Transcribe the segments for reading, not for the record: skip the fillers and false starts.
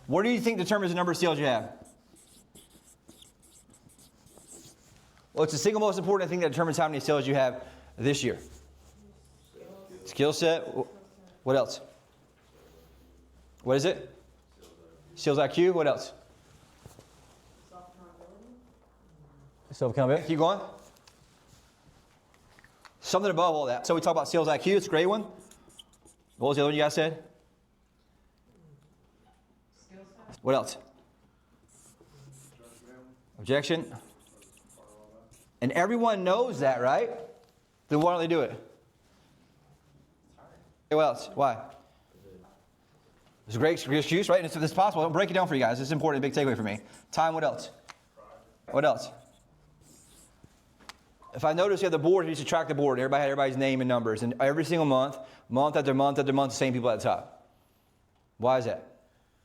What do you think determines the number of sales you have? Well, it's the single most important thing that determines how many sales you have this year. Skill set. What else? What is it? Sales IQ. What else? Self-accountability. Keep going. Something above all that. So we talk about sales IQ. It's a great one. What was the other one you guys said? What else? Objection. And everyone knows that, right? Then why don't they do it? What else? Why? It's a great excuse, right? And it's possible. I'll break it down for you guys. It's important, a big takeaway for me. Time, what else? What else? If I notice you have the board, you used to track the board. Everybody had everybody's name and numbers. And every single month, month after month after month, the same people at the top. Why is that?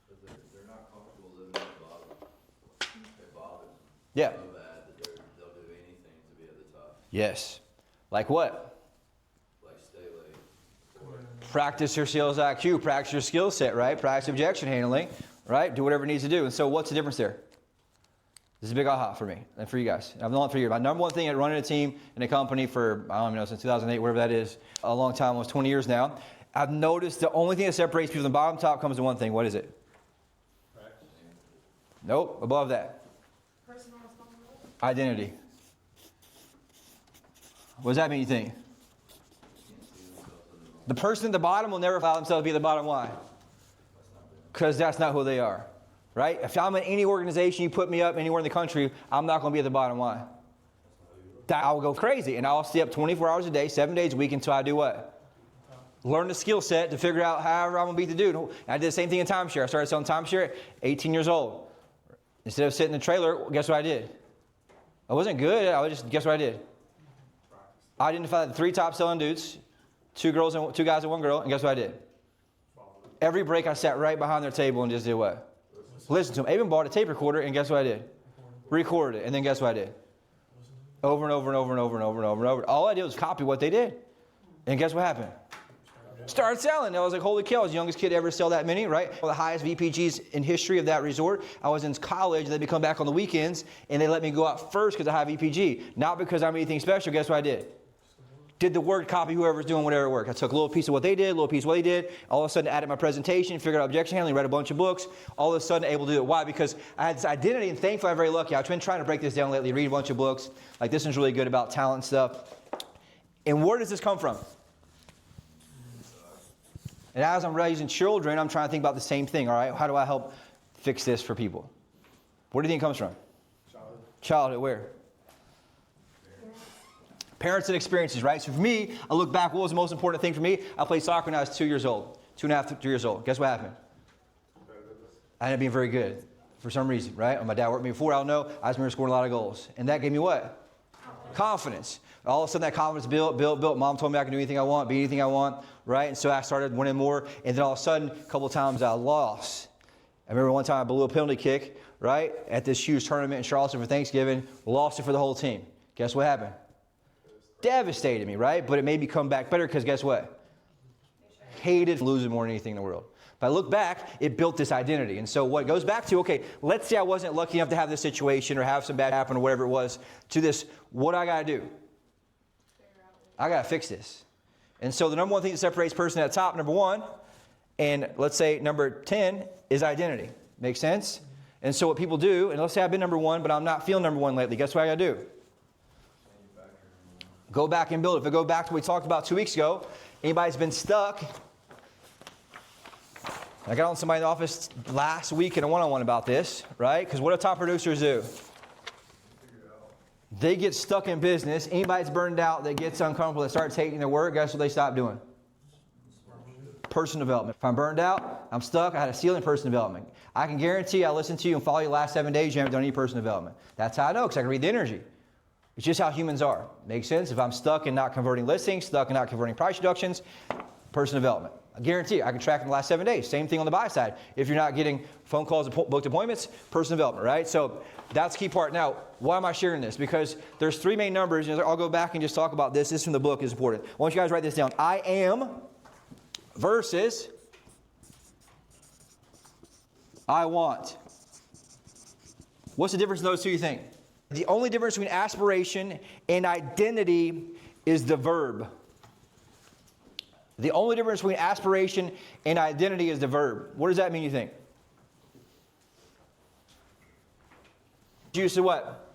Because they're not comfortable living at the bottom. It bothers them. Yeah. So bad that they'll do anything to be at the top. Yes. Like what? Like stay late. Or Practice your sales IQ. Practice your skill set, right? Practice objection handling, right? Do whatever it needs to do. And so what's the difference there? This is a big aha for me and for you guys. I've known it for years. My number one thing at running a team in a company for, I don't even know, since 2008, whatever that is, a long time, almost 20 years now. I've noticed the only thing that separates people from the bottom to top comes to one thing. What is it? practicing. Nope, above that. Personal responsibility. Identity. What does that mean, you think? The person at the bottom will never allow themselves to be at the bottom. Why? Because that's not who they are. Right? If I'm in any organization, you put me up anywhere in the country, I'm not going to be at the bottom. Why? I will go crazy and I'll stay up 24 hours a day, 7 days a week until I do what? Learn the skill set to figure out however I'm going to beat the dude. And I did the same thing in timeshare. I started selling timeshare at 18 years old. Instead of sitting in the trailer, guess what I did? I wasn't good. Guess what I did? I identified the 3 top selling dudes, 2 guys and 1 girl, and guess what I did? Every break I sat right behind their table and just did what? Listen to them. I even bought a tape recorder, and guess what I did? Recorded it, and then guess what I did? Over and over and over and over and over and over and over. All I did was copy what they did. And guess what happened? Started selling. I was like, holy cow, I was the youngest kid to ever sell that many, right? One of the highest VPGs in history of that resort. I was in college, and let me come back on the weekends, and they let me go out first because I have VPG. Not because I'm anything special. Guess what I did? Did the word copy whoever's doing whatever work. I took a little piece of what they did, a little piece of what they did. All of a sudden added my presentation, figured out objection handling, read a bunch of books. All of a sudden able to do it. Why? Because I had this identity, and thankfully I'm very lucky. I've been trying to break this down lately, read a bunch of books. Like this one's really good about talent and stuff. And where does this come from? And as I'm raising children, I'm trying to think about the same thing, all right? How do I help fix this for people? Where do you think it comes from? Childhood. Childhood, where? Parents and experiences, right? So for me, I look back, what was the most important thing for me? I played soccer when I was 2 years old. 2.5, 3 years old. Guess what happened? I ended up being very good for some reason, right? My dad worked with me before, I don't know. I just remember scoring a lot of goals. And that gave me what? Confidence. All of a sudden that confidence built. Mom told me I can do anything I want, be anything I want, right? And so I started winning more. And then all of a sudden, a couple of times I lost. I remember one time I blew a penalty kick, right? At this huge tournament in Charleston for Thanksgiving. Lost it for the whole team. Guess what happened? Devastated me, right? But it made me come back better because guess what? Hated losing more than anything in the world. But I look back, it built this identity. And so what it goes back to, okay, let's say I wasn't lucky enough to have this situation or have some bad happen or whatever it was, to this, what I got to do? I got to fix this. And so the number one thing that separates person at the top, number 1, and let's say number 10 is identity. Make sense? And so what people do, and let's say I've been number 1, but I'm not feeling number 1 lately. Guess what I got to do? Go back and build it. If I go back to what we talked about 2 weeks ago, anybody's been stuck. I got on somebody in the office last week in a one-on-one about this, right? Because what do top producers do? They get stuck in business. Anybody's burned out that gets uncomfortable, that starts hating their work, guess what they stop doing? Personal development. If I'm burned out, I'm stuck, I had a ceiling, personal development. I can guarantee I listened to you and follow you the last 7 days, you haven't done any personal development. That's how I know, because I can read the energy. It's just how humans are. Makes sense? If I'm stuck in not converting listings, stuck in not converting price reductions, personal development. I guarantee you, I can track in the last 7 days. Same thing on the buy side. If you're not getting phone calls, booked appointments, personal development, right? So that's the key part. Now, why am I sharing this? Because there's 3 main numbers. And I'll go back and just talk about this. This from the book is important. I want you guys to write this down. I am versus I want. What's the difference in those two, you think? The only difference between aspiration and identity is the verb. The only difference between aspiration and identity is the verb. What does that mean, you think? Use of what?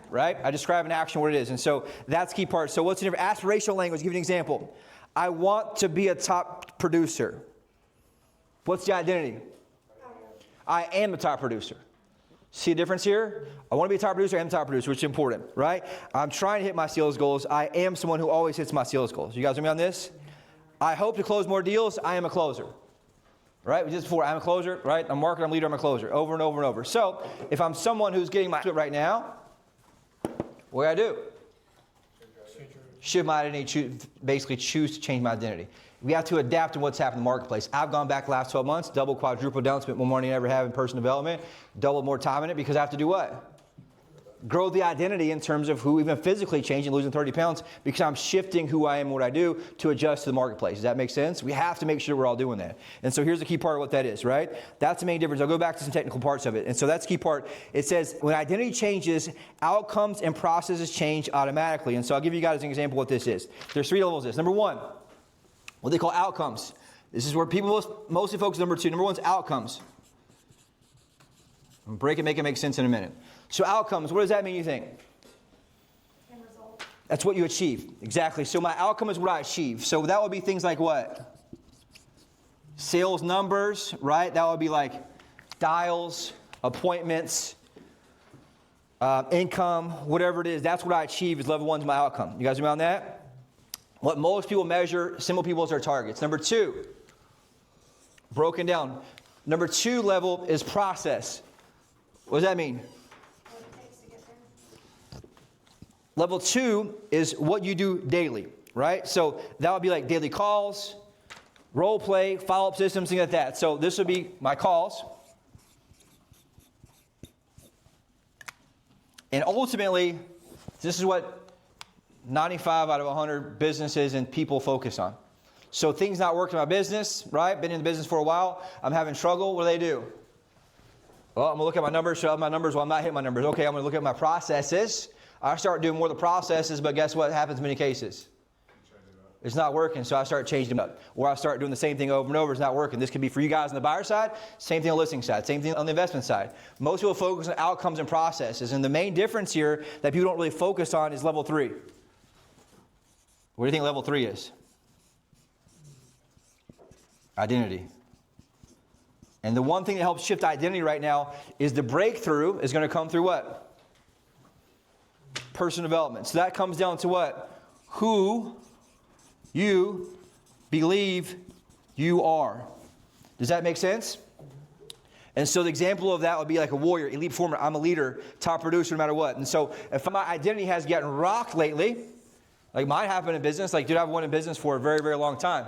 Right? I describe an action what it is. And so that's the key part. So what's the difference? Aspirational language, I'll give you an example. I want to be a top producer. What's the identity? I am the top producer. See the difference here? I want to be a top producer, I am a top producer, which is important, right? I'm trying to hit my sales goals. I am someone who always hits my sales goals. You guys with me on this? I hope to close more deals. I am a closer. Right? We did this before. I'm a closer, right? I'm a marketer, I'm a leader, I'm a closer. Over and over and over. So, if I'm someone who's getting my right now, what do I do? Shift my identity, basically choose to change my identity. We have to adapt to what's happened in the marketplace. I've gone back the last 12 months, double, quadruple down, spent more money than I ever have in personal development, double more time in it because I have to do what? Grow the identity in terms of who, even physically changing, losing 30 pounds, because I'm shifting who I am and what I do to adjust to the marketplace. Does that make sense? We have to make sure we're all doing that. And so here's the key part of what that is, right? That's the main difference. I'll go back to some technical parts of it. And so that's the key part. It says when identity changes, outcomes and processes change automatically. And so I'll give you guys an example of what this is. There's 3 levels of this. Number 1, what they call outcomes. This is where people mostly focus on number 2. Number 1 is outcomes. I'll break it, make it make sense in a minute. So outcomes, what does that mean, you think? End result. That's what you achieve. Exactly. So my outcome is what I achieve. So that would be things like what? Sales numbers, right? That would be like dials, appointments, income, whatever it is. That's what I achieve is level 1 is my outcome. You guys with me on that? What most people measure, simple people, is their targets. Number 2, broken down. Number 2 level is process. What does that mean? What it takes to get there. Level 2 is what you do daily, right? So that would be like daily calls, role play, follow-up systems, things like that. So this would be my calls. And ultimately, this is what 95 out of 100 businesses and people focus on. So things not working in my business, right? Been in the business for a while. I'm having trouble. What do? Well, I'm going to look at my numbers, show up my numbers. Well, I'm not hitting my numbers. Okay, I'm going to look at my processes. I start doing more of the processes, but guess what happens in many cases? It's not working, so I start changing them up. Or I start doing the same thing over and over. It's not working. This could be for you guys on the buyer side, same thing on the listing side, same thing on the investment side. Most people focus on outcomes and processes, and the main difference here that people don't really focus on is level 3. What do you think level 3 is? Identity. And the one thing that helps shift identity right now is the breakthrough is going to come through what? Personal development. So that comes down to what? Who you believe you are. Does that make sense? And so the example of that would be like a warrior, elite performer. I'm a leader, top producer, no matter what. And so if my identity has gotten rocked lately, like mine happened in business, like dude, I've been in business for a very, very long time.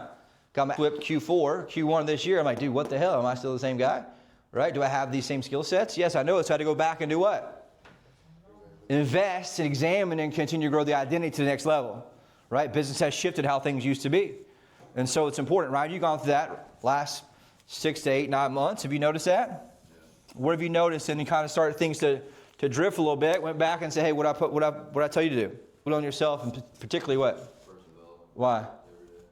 Got my flipped Q4, Q1 this year. I'm like, dude, what the hell? Am I still the same guy? Right? Do I have these same skill sets? Yes, I know it. So I had to go back and do what? Invest and examine and continue to grow the identity to the next level. Right? Business has shifted how things used to be. And so it's important, right? You've gone through that last 6 to 8, 9 months. Have you noticed that? What have you noticed? And you kind of started things to drift a little bit. Went back and said, hey, what I tell you to do? Put on yourself, and particularly what? Personal development. Why? Every day.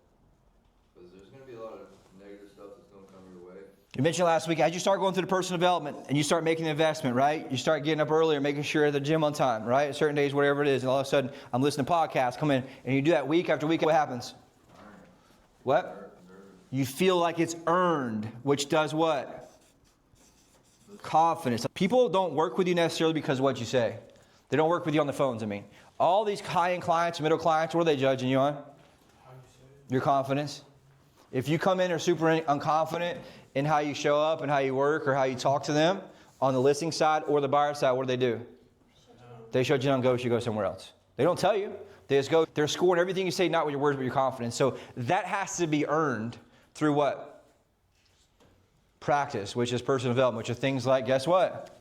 Because there's going to be a lot of negative stuff that's going to come your way. You mentioned last week, as you start going through the personal development and you start making an investment, right? You start getting up earlier, making sure you're at the gym on time, right? Certain days, whatever it is, and all of a sudden, I'm listening to podcasts, come in, and you do that week after week, what happens? What? You feel like it's earned, which does what? Confidence. People don't work with you necessarily because of what you say. They don't work with you on the phones, I mean. All these high-end clients, middle clients, what are they judging you on? Your confidence. If you come in or super unconfident in how you show up and how you work or how you talk to them on the listing side or the buyer side, what do? They shut you down, go, you go somewhere else. They don't tell you. They just go, they're scoring everything you say, not with your words, but your confidence. So that has to be earned through what? Practice, which is personal development, which are things like, guess what?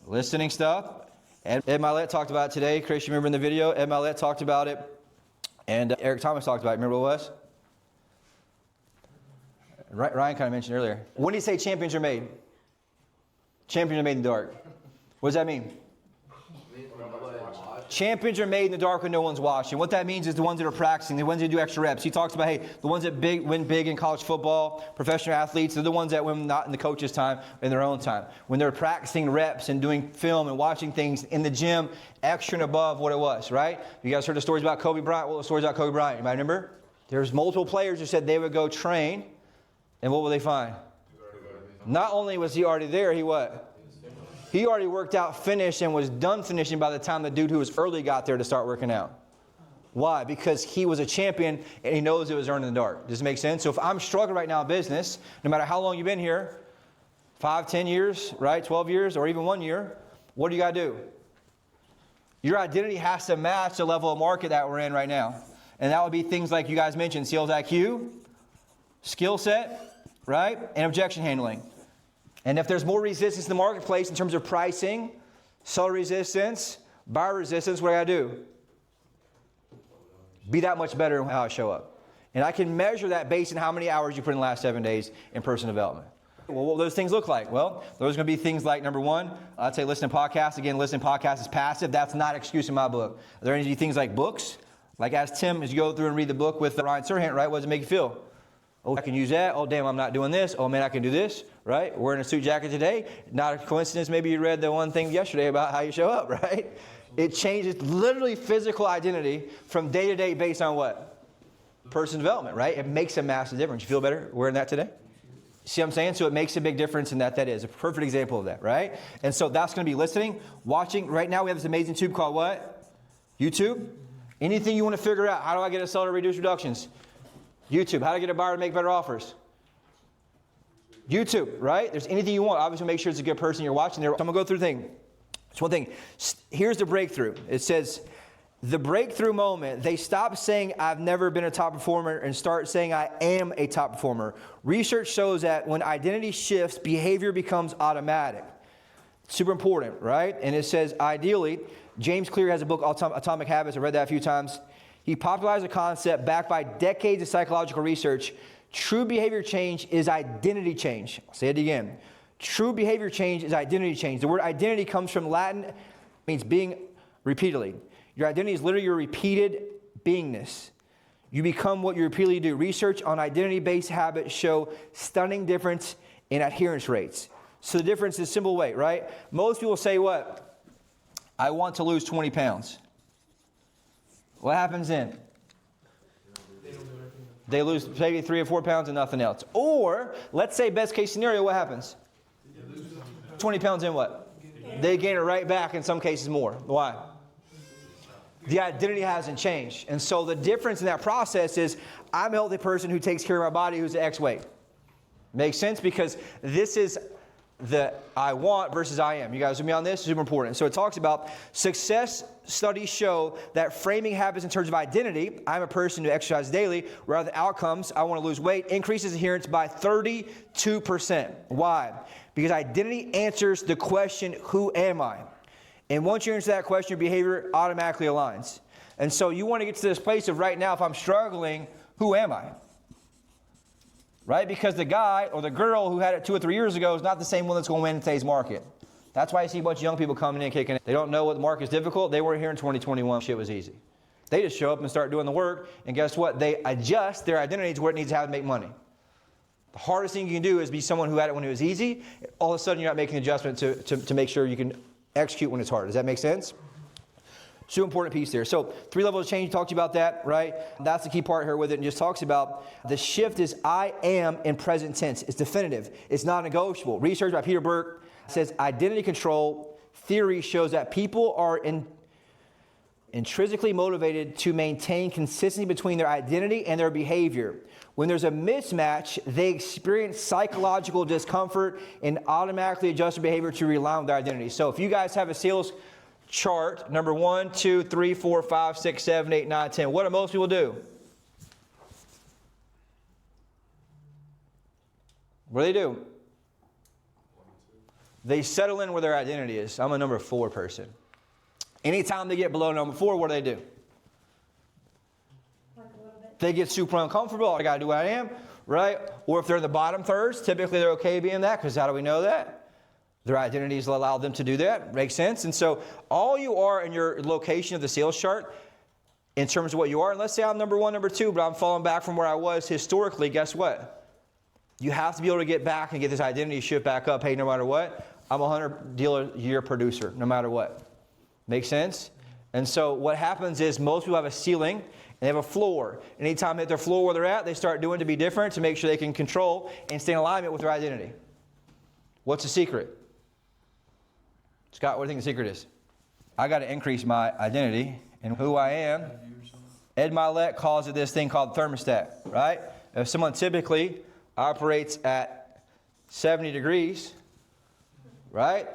Listening stuff. Ed Milet talked about it today. Chris, you remember in the video? Ed Milet talked about it. And Eric Thomas talked about it. Remember what it was? Ryan kind of mentioned earlier. When do you say champions are made? Champions are made in the dark. What does that mean? Champions are made in the dark when no one's watching. What that means is the ones that are practicing, the ones that do extra reps. He talks about, hey, the ones that win big in college football, professional athletes, they're the ones that win not in the coach's time, in their own time. When they're practicing reps and doing film and watching things in the gym, extra and above what it was, right? You guys heard the stories about Kobe Bryant. What were the stories about Kobe Bryant? Anybody remember? There's multiple players who said they would go train, and what will they find? Not only was he already there, he what? He already worked out, finished, and was done finishing by the time the dude who was early got there to start working out. Why? Because he was a champion, and he knows it was earned in the dark. Does it make sense? So if I'm struggling right now in business, no matter how long you've been here, 5, 10 years, right, 12 years, or even 1 year, what do you got to do? Your identity has to match the level of market that we're in right now. And that would be things like you guys mentioned, sales IQ, skill set, right, and objection handling. And if there's more resistance in the marketplace in terms of pricing, seller resistance, buyer resistance, what do I got to do? Be that much better in how I show up. And I can measure that based on how many hours you put in the last 7 days in personal development. Well, what will those things look like? Well, those are going to be things like, number one, I'd say listen to podcasts. Again, listen to podcasts is passive. That's not an excuse in my book. Are there any things like books? Like as Tim, as you go through and read the book with Ryan Serhant, right? What does it make you feel? Oh, I can use that. Oh, damn, I'm not doing this. Oh, man, I can do this, right? Wearing a suit jacket today. Not a coincidence. Maybe you read the one thing yesterday about how you show up, right? It changes literally physical identity from day to day based on what? Personal development, right? It makes a massive difference. You feel better wearing that today? See what I'm saying? So it makes a big difference in that. That is a perfect example of that, right? And so that's going to be listening, watching. Right now we have this amazing tube called what? YouTube. Anything you want to figure out. How do I get a seller to reduce reductions? YouTube. How do I get a buyer to make better offers? YouTube, right? There's anything you want. Obviously, make sure it's a good person you're watching there. So I'm going to go through the thing. It's one thing. Here's the breakthrough. It says, the breakthrough moment, they stop saying, I've never been a top performer and start saying, I am a top performer. Research shows that when identity shifts, behavior becomes automatic. Super important, right? And it says, ideally, James Clear has a book, Atomic Habits. I read that a few times. He popularized a concept backed by decades of psychological research. True behavior change is identity change. I'll say it again. True behavior change is identity change. The word identity comes from Latin, means being repeatedly. Your identity is literally your repeated beingness. You become what you repeatedly do. Research on identity-based habits show stunning difference in adherence rates. So the difference is a simple way, right? Most people say what? I want to lose 20 pounds. What happens then? They lose maybe 3 or 4 pounds and nothing else. Or, let's say best case scenario, what happens? 20 pounds in what? They gain it right back, in some cases more. Why? The identity hasn't changed. And so the difference in that process is I'm a healthy person who takes care of my body who's X weight. Makes sense? Because this is the I want versus I am. You guys with me on this? Super important. So it talks about success studies show that framing habits in terms of identity, I'm a person who exercises daily, rather than outcomes, I want to lose weight, increases adherence by 32%. Why? Because identity answers the question, who am I? And once you answer that question, your behavior automatically aligns. And so you want to get to this place of right now, if I'm struggling, who am I? Right? Because the guy or the girl who had it 2 or 3 years ago is not the same one that's going to win in today's market. That's why you see a bunch of young people coming in kicking it. They don't know what the market is difficult. They weren't here in 2021. Shit was easy. They just show up and start doing the work. And guess what? They adjust their identity to where it needs to have to make money. The hardest thing you can do is be someone who had it when it was easy. All of a sudden, you're not making an adjustment to make sure you can execute when it's hard. Does that make sense? Super important piece there. So 3 levels of change, talked to you about that, right? That's the key part here with it, and just talks about the shift is I am in present tense. It's definitive. It's not negotiable. Research by Peter Burke says identity control theory shows that people are intrinsically motivated to maintain consistency between their identity and their behavior. When there's a mismatch, they experience psychological discomfort and automatically adjust their behavior to rely on their identity. So if you guys have a sales chart, number 1, 2, 3, 4, 5, 6, 7, 8, 9, 10. What do most people do? What do? They settle in where their identity is. I'm a number 4 person. Anytime they get below number 4, what do? Like a little bit. They get super uncomfortable. I got to do what I am. right? Or if they're in the bottom thirds, typically they're okay being that, because how do we know that? Their identities allow them to do that. Makes sense? And so all you are in your location of the sales chart, in terms of what you are, and let's say I'm number 1, number 2, but I'm falling back from where I was historically, guess what? You have to be able to get back and get this identity shift back up. Hey, no matter what, I'm a 100 dealer year producer, no matter what. Make sense? And so what happens is most people have a ceiling and they have a floor. Anytime they hit their floor where they're at, they start doing to be different to make sure they can control and stay in alignment with their identity. What's the secret? Scott, what do you think the secret is? I got to increase my identity and who I am. Ed Milet calls it this thing called thermostat, right? If someone typically operates at 70 degrees, right,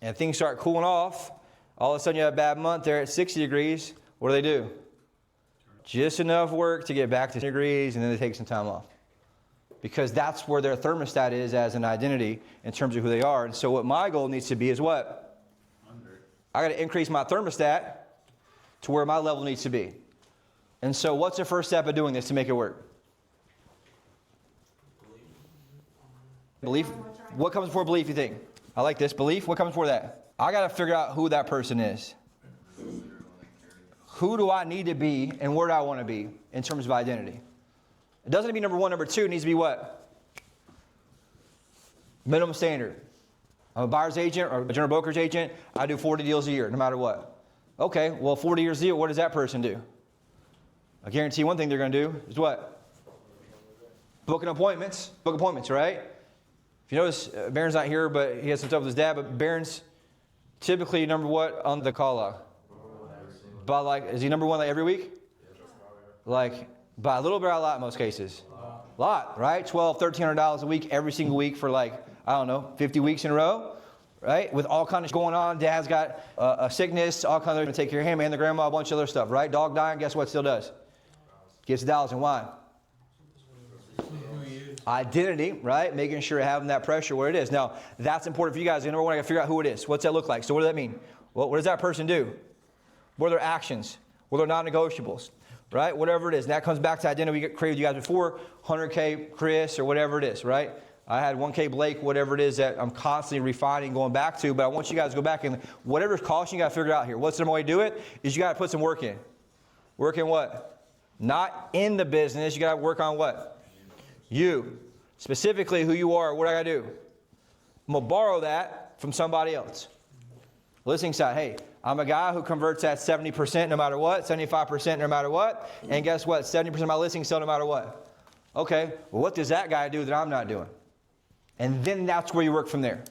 and things start cooling off, all of a sudden you have a bad month, they're at 60 degrees, what do? Just enough work to get back to degrees, and then they take some time off. Because that's where their thermostat is as an identity in terms of who they are. And so what my goal needs to be is what? I got to increase my thermostat to where my level needs to be. And so what's the first step of doing this to make it work? Belief. What comes before belief, you think? I like this. Belief. What comes before that? I got to figure out who that person is. Who do I need to be and where do I want to be in terms of identity? It doesn't need to be number 1, number 2. It needs to be what? Minimum standard. I'm a buyer's agent or a general broker's agent. I do 40 deals a year, no matter what. Okay, well, 40 years a year, what does that person do? I guarantee one thing they're going to do is what? Booking appointments. Book appointments, right? If you notice, Baron's not here, but he has some stuff with his dad. But Baron's typically number what on the call log? By like, is he number 1 like every week? Like by a little bit or a lot in most cases? A lot, right? $1,200, $1,300 a week every single week for like, I don't know, 50 weeks in a row, right? With all kinds of going on. Dad's got a sickness, all kinds of going to take care of him and the grandma, a bunch of other stuff, right? Dog dying, guess what still does? Gets $1,000. Why? Identity, right? Making sure having that pressure where it is. Now, that's important for you guys. Number 1, I got to figure out who it is. What's that look like? So what does that mean? Well, what does that person do? What are their actions? What are their non-negotiables? Right? Whatever it is. And that comes back to identity we created with you guys before. 100K Chris or whatever it is, right? I had 1K Blake, whatever it is that I'm constantly refining, going back to. But I want you guys to go back and whatever's costing, you got to figure it out here. What's the way to do it? Is you got to put some work in. Work in what? Not in the business. You got to work on what? You. Specifically who you are. What do I got to do? I'm going to borrow that from somebody else. Listing side. Hey, I'm a guy who converts at 70% no matter what, 75% no matter what. And guess what? 70% of my listings sell no matter what. Okay, well, what does that guy do that I'm not doing? And then that's where you work from there.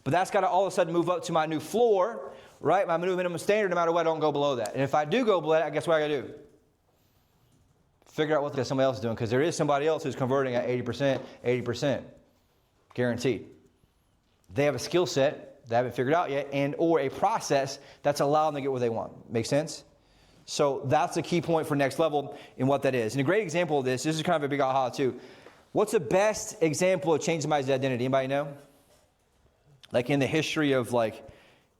But that's got to all of a sudden move up to my new floor, right? My new minimum standard, no matter what, I don't go below that. And if I do go below that, guess what I got to do? Figure out what somebody else is doing, because there is somebody else who's converting at 80%, guaranteed. They have a skill set they haven't figured out yet, and or a process that's allowing them to get what they want. Make sense? So that's a key point for next level in what that is. And a great example of this is kind of a big aha too. What's the best example of changing somebody's identity? Anybody know? Like in the history of like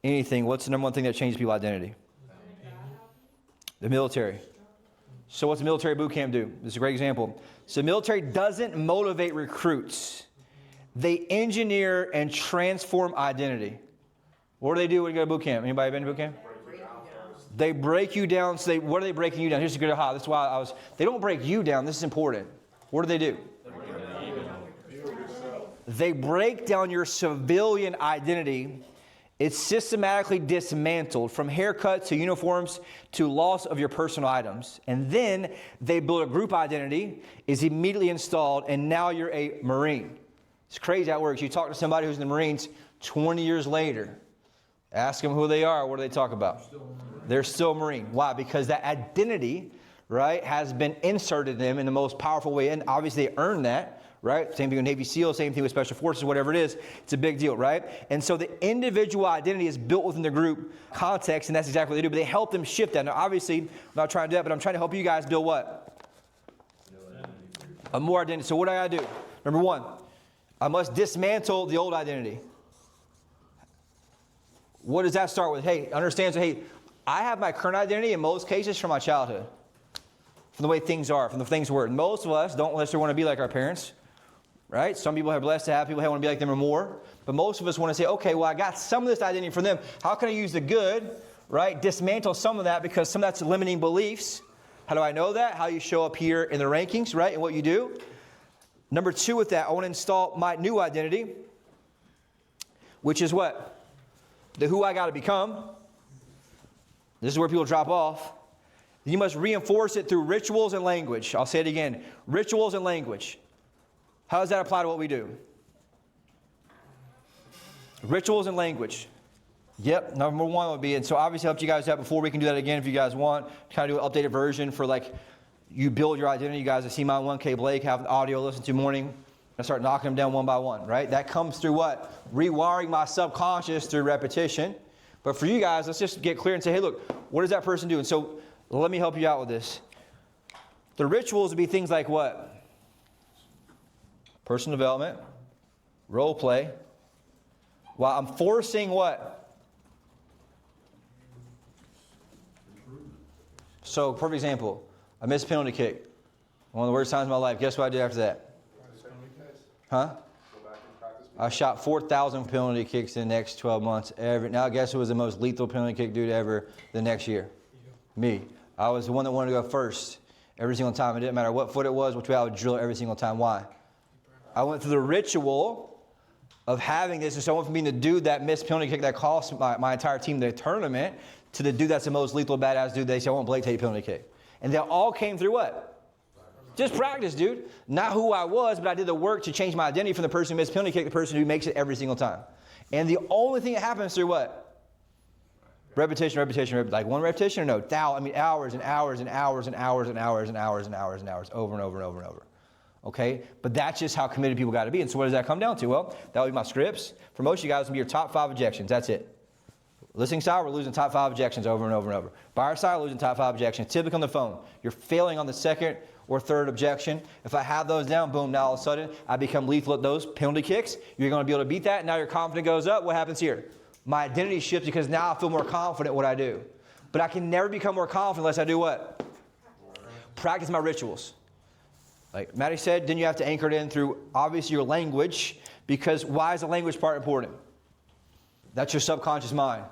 anything, what's the number 1 thing that changes people's identity? The military. So what's the military boot camp do? This is a great example. So the military doesn't motivate recruits. They engineer and transform identity. What do they do when you go to boot camp? Anybody been to boot camp? They break you down. So what are they breaking you down? Here's a good aha. That's why they don't break you down. This is important. What do? They break down your civilian identity. It's systematically dismantled from haircuts to uniforms to loss of your personal items. And then they build a group identity, is immediately installed, and now you're a Marine. It's crazy how it works. You talk to somebody who's in the Marines 20 years later. Ask them who they are. What do they talk about? They're still a Marine. Why? Because that identity, right, has been inserted in them in the most powerful way. And obviously they earn that, right? Same thing with Navy SEAL, same thing with Special Forces, whatever it is. It's a big deal, right? And so the individual identity is built within the group context, and that's exactly what they do. But they help them shift that. Now, obviously, I'm not trying to do that, but I'm trying to help you guys build what? A more identity. So what do I got to do? Number 1, I must dismantle the old identity. What does that start with? Hey, understand, so hey, I have my current identity in most cases from my childhood. from the way things are, from the things we're. Most of us don't necessarily want to be like our parents, right? Some people are blessed to have people who want to be like them or more. But most of us want to say, okay, well, I got some of this identity from them. How can I use the good, right? Dismantle some of that because some of that's limiting beliefs. How do I know that? How you show up here in the rankings, right? And what you do. Number 2 with that, I want to install my new identity, which is what? The who I got to become. This is where people drop off. You must reinforce it through rituals and language. I'll say it again. Rituals and language. How does that apply to what we do? Rituals and language. Yep, number 1 would be, and so obviously I helped you guys out before. We can do that again if you guys want. Kind of do an updated version for like you build your identity. You guys have seen my 1K Blake, have an audio listen to morning. I start knocking them down one by one, right? That comes through what? Rewiring my subconscious through repetition. But for you guys, let's just get clear and say, hey, look, what does that person do? And so let me help you out with this. The rituals would be things like what? Personal development, role play. While I'm forcing what? So, perfect example. I missed a penalty kick. One of the worst times of my life. Guess what I did after that? Huh? I shot 4,000 penalty kicks in the next 12 months. Now, guess who was the most lethal penalty kick dude ever the next year? Me. I was the one that wanted to go first every single time. It didn't matter what foot it was, which way I would drill every single time. Why? I went through the ritual of having this. And so I went from being the dude that missed penalty kick that cost my entire team the tournament to the dude that's the most lethal badass dude. They say, I want Blake to take a penalty kick. And they all came through what? Just practice, dude. Not who I was, but I did the work to change my identity from the person who missed penalty kick to the person who makes it every single time. And the only thing that happens through what? Repetition. Like one repetition or no? Hours and hours and hours and hours and hours and hours and hours and hours, over and over and over and over. Okay? But that's just how committed people got to be. And so what does that come down to? Well, that would be my scripts. For most of you guys, it would be your top 5 objections. That's it. Listening style, we're losing top 5 objections over and over and over. Buyer style, losing top 5 objections. Typically on the phone, you're failing on the second or third objection. If I have those down, boom, now all of a sudden, I become lethal at those penalty kicks. You're going to be able to beat that. Now your confidence goes up. What happens here? My identity shifts because now I feel more confident in what I do. But I can never become more confident unless I do what? Practice my rituals. Like Maddie said, then you have to anchor it in through, obviously, your language. Because why is the language part important? That's your subconscious mind.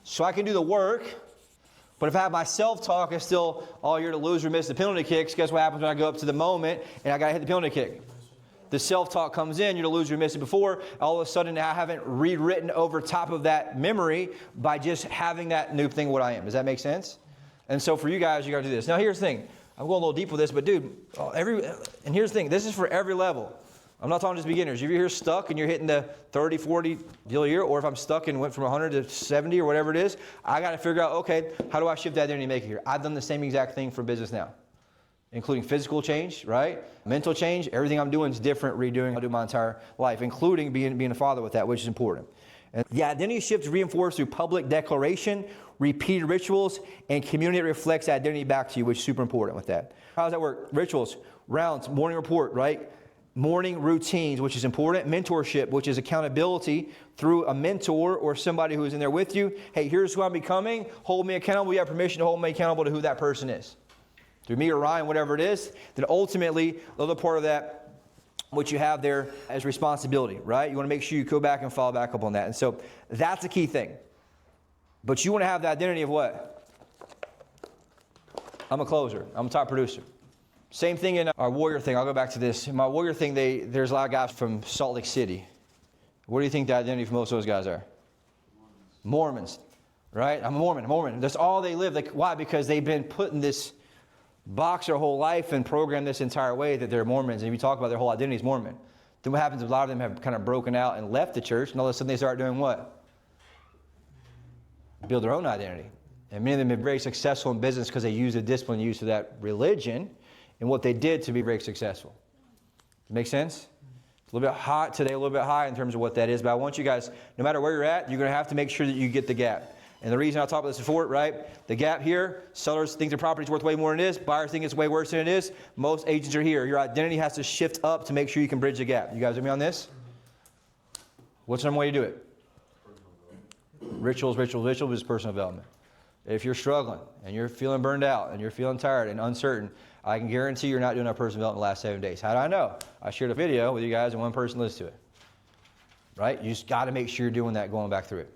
So I can do the work, but if I have my self-talk, it's still, oh, you're the loser, miss the penalty kicks. Guess what happens when I go up to the moment and I got to hit the penalty kick? The self-talk comes in, you're the loser, you missed it before. All of a sudden, I haven't rewritten over top of that memory by just having that new thing what I am. Does that make sense? And so for you guys, you got to do this. Now, here's the thing. I'm going a little deep with this, but dude, and here's the thing. This is for every level. I'm not talking just beginners. If you're here stuck and you're hitting the 30, 40 deal a year, or if I'm stuck and went from 100 to 70 or whatever it is, I got to figure out, okay, how do I shift that identity and make it here? I've done the same exact thing for business now, including physical change, right? Mental change. Everything I'm doing is different, redoing I do my entire life, including being a father with that, which is important. And the identity shift is reinforced through public declaration, repeated rituals, and community that reflects identity back to you, which is super important with that. How does that work? Rituals, rounds, morning report, right? Morning routines, which is important. Mentorship, which is accountability through a mentor or somebody who is in there with you. Hey, here's who I'm becoming. Hold me accountable. You have permission to hold me accountable to who that person is. Through me or Ryan, whatever it is. Then ultimately, the other part of that, what you have there as responsibility, right? You want to make sure you go back and follow back up on that. And so that's a key thing. But you want to have the identity of what? I'm a closer. I'm a top producer. Same thing in our warrior thing. I'll go back to this. In my warrior thing, there's a lot of guys from Salt Lake City. What do you think the identity for most of those guys are? Mormons, right? I'm a Mormon. That's all they live. Like, why? Because they've been put in this box their whole life and programmed this entire way that they're Mormons. And if you talk about their whole identity is Mormon. Then what happens is a lot of them have kind of broken out and left the church, and all of a sudden they start doing what? Build their own identity. And many of them have been very successful in business because they use the discipline used for that religion and what they did to be very successful. Make sense? It's a little bit hot today, a little bit high in terms of what that is, but I want you guys, no matter where you're at, you're going to have to make sure that you get the gap. And the reason I talked about this before, right? The gap here, sellers think their property's worth way more than it is. Buyers think it's way worse than it is. Most agents are here. Your identity has to shift up to make sure you can bridge the gap. You guys with me on this? What's the number way to do it? Rituals is personal development. If you're struggling and you're feeling burned out and you're feeling tired and uncertain, I can guarantee you're not doing our personal development the last 7 days. How do I know? I shared a video with you guys and one person listened to it. Right? You just got to make sure you're doing that, going back through it.